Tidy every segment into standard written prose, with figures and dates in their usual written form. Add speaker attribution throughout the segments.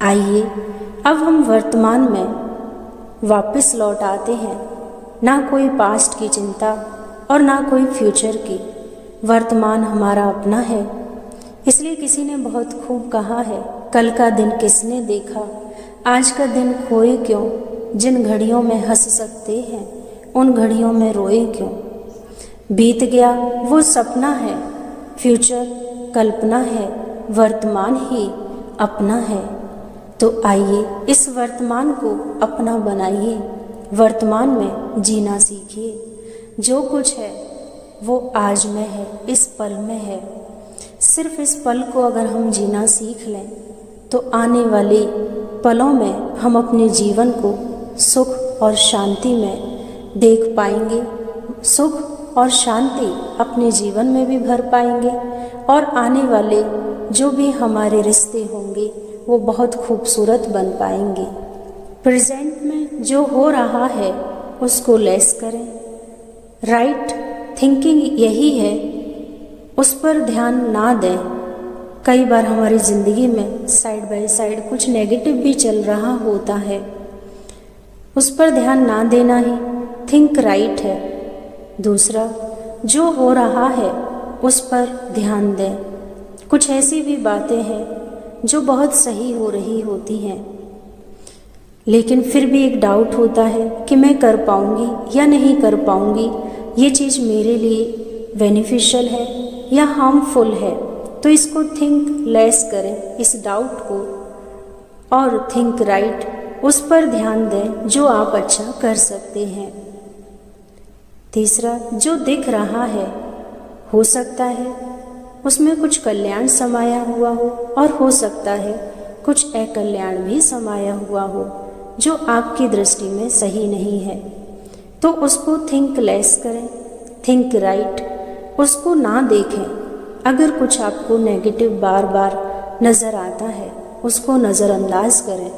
Speaker 1: आइए अब हम वर्तमान में वापस लौट आते हैं। ना कोई पास्ट की चिंता और ना कोई फ्यूचर की। वर्तमान हमारा अपना है। इसलिए किसी ने बहुत खूब कहा है, कल का दिन किसने देखा, आज का दिन खोए क्यों। जिन घड़ियों में हंस सकते हैं उन घड़ियों में रोए क्यों। बीत गया वो सपना है, फ्यूचर कल्पना है, वर्तमान ही अपना है। तो आइए इस वर्तमान को अपना बनाइए, वर्तमान में जीना सीखिए। जो कुछ है वो आज में है, इस पल में है। सिर्फ इस पल को अगर हम जीना सीख लें तो आने वाले पलों में हम अपने जीवन को सुख और शांति में देख पाएंगे। सुख और शांति अपने जीवन में भी भर पाएंगे और आने वाले जो भी हमारे रिश्ते होंगे वो बहुत खूबसूरत बन पाएंगे। प्रेजेंट में जो हो रहा है उसको लेस करें। राइट थिंकिंग यही है, उस पर ध्यान ना दें। कई बार हमारी ज़िंदगी में साइड बाय साइड कुछ नेगेटिव भी चल रहा होता है, उस पर ध्यान ना देना ही थिंक राइट है। दूसरा, जो हो रहा है उस पर ध्यान दें। कुछ ऐसी भी बातें हैं जो बहुत सही हो रही होती हैं, लेकिन फिर भी एक डाउट होता है कि मैं कर पाऊंगी या नहीं कर पाऊंगी, ये चीज़ मेरे लिए बेनिफिशियल है या हार्मफुल है। तो इसको थिंक लेस करें, इस डाउट को, और थिंक राइट, उस पर ध्यान दें जो आप अच्छा कर सकते हैं। तीसरा, जो दिख रहा है हो सकता है उसमें कुछ कल्याण समाया हुआ हो और हो सकता है कुछ अकल्याण भी समाया हुआ हो जो आपकी दृष्टि में सही नहीं है। तो उसको थिंक लेस करें, थिंक राइट, उसको ना देखें। अगर कुछ आपको नेगेटिव बार बार नज़र आता है उसको नज़रअंदाज करें।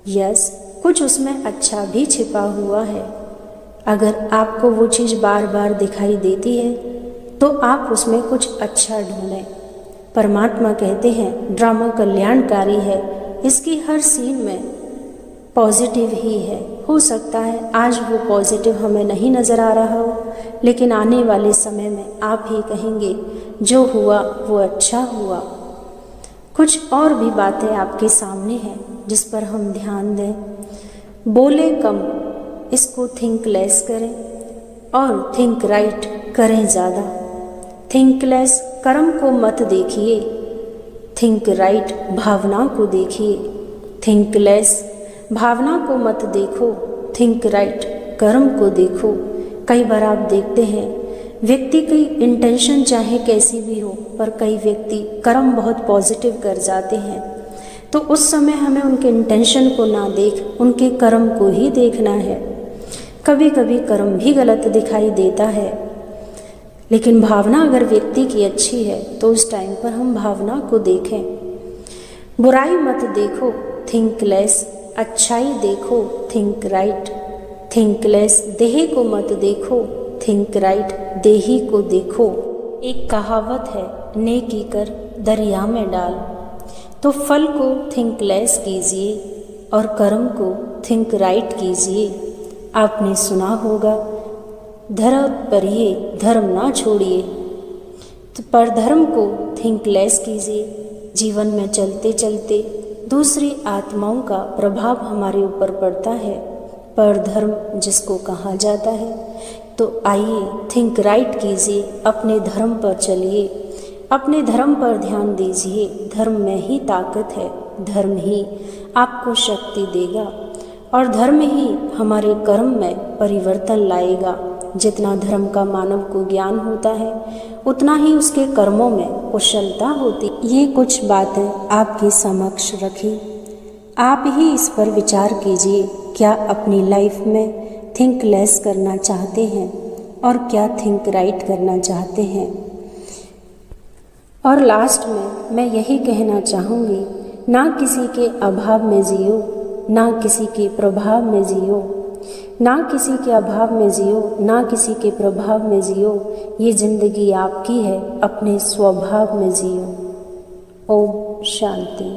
Speaker 1: यस, कुछ उसमें अच्छा भी छिपा हुआ है। अगर आपको वो चीज़ बार बार दिखाई देती है तो आप उसमें कुछ अच्छा ढूंढें। परमात्मा कहते हैं ड्रामा कल्याणकारी है, इसकी हर सीन में पॉजिटिव ही है। हो सकता है आज वो पॉजिटिव हमें नहीं नज़र आ रहा हो, लेकिन आने वाले समय में आप ही कहेंगे जो हुआ वो अच्छा हुआ। कुछ और भी बातें आपके सामने हैं जिस पर हम ध्यान दें। बोले कम, इसको थिंक लेस करें, और थिंक राइट करें ज़्यादा। थिंक लेस कर्म को मत देखिए, थिंक राइट भावना को देखिए। थिंक लेस भावना को मत देखो, थिंक राइट कर्म को देखो। कई बार आप देखते हैं व्यक्ति की इंटेंशन चाहे कैसी भी हो, पर कई व्यक्ति कर्म बहुत पॉजिटिव कर जाते हैं। तो उस समय हमें उनके इंटेंशन को ना देख उनके कर्म को ही देखना है। कभी कभी कर्म भी गलत दिखाई देता है, लेकिन भावना अगर व्यक्ति की अच्छी है तो उस टाइम पर हम भावना को देखें। बुराई मत देखो, थिंक लेस, अच्छाई देखो, थिंक राइट। थिंक लेस देह को मत देखो, थिंक राइट देही को देखो। एक कहावत है, नेकी कर दरिया में डाल। तो फल को थिंक लेस कीजिए और कर्म को थिंक राइट कीजिए। आपने सुना होगा, धर्म परिये धर्म ना छोड़िए। तो पर धर्म को थिंक लेस कीजिए। जीवन में चलते चलते दूसरी आत्माओं का प्रभाव हमारे ऊपर पड़ता है, पर धर्म जिसको कहा जाता है। तो आइए थिंक राइट कीजिए, अपने धर्म पर चलिए, अपने धर्म पर ध्यान दीजिए। धर्म में ही ताकत है, धर्म ही आपको शक्ति देगा और धर्म ही हमारे कर्म में परिवर्तन लाएगा। जितना धर्म का मानव को ज्ञान होता है उतना ही उसके कर्मों में कुशलता होती। ये कुछ बातें आपके समक्ष रखी, आप ही इस पर विचार कीजिए। क्या अपनी लाइफ में थिंक लेस करना चाहते हैं और क्या थिंक राइट करना चाहते हैं। और लास्ट में मैं यही कहना चाहूँगी, ना किसी के अभाव में जियो, ना किसी के प्रभाव में जियो। ना किसी के अभाव में जियो, ना किसी के प्रभाव में जियो। ये जिंदगी आपकी है, अपने स्वभाव में जियो। ओम शांति।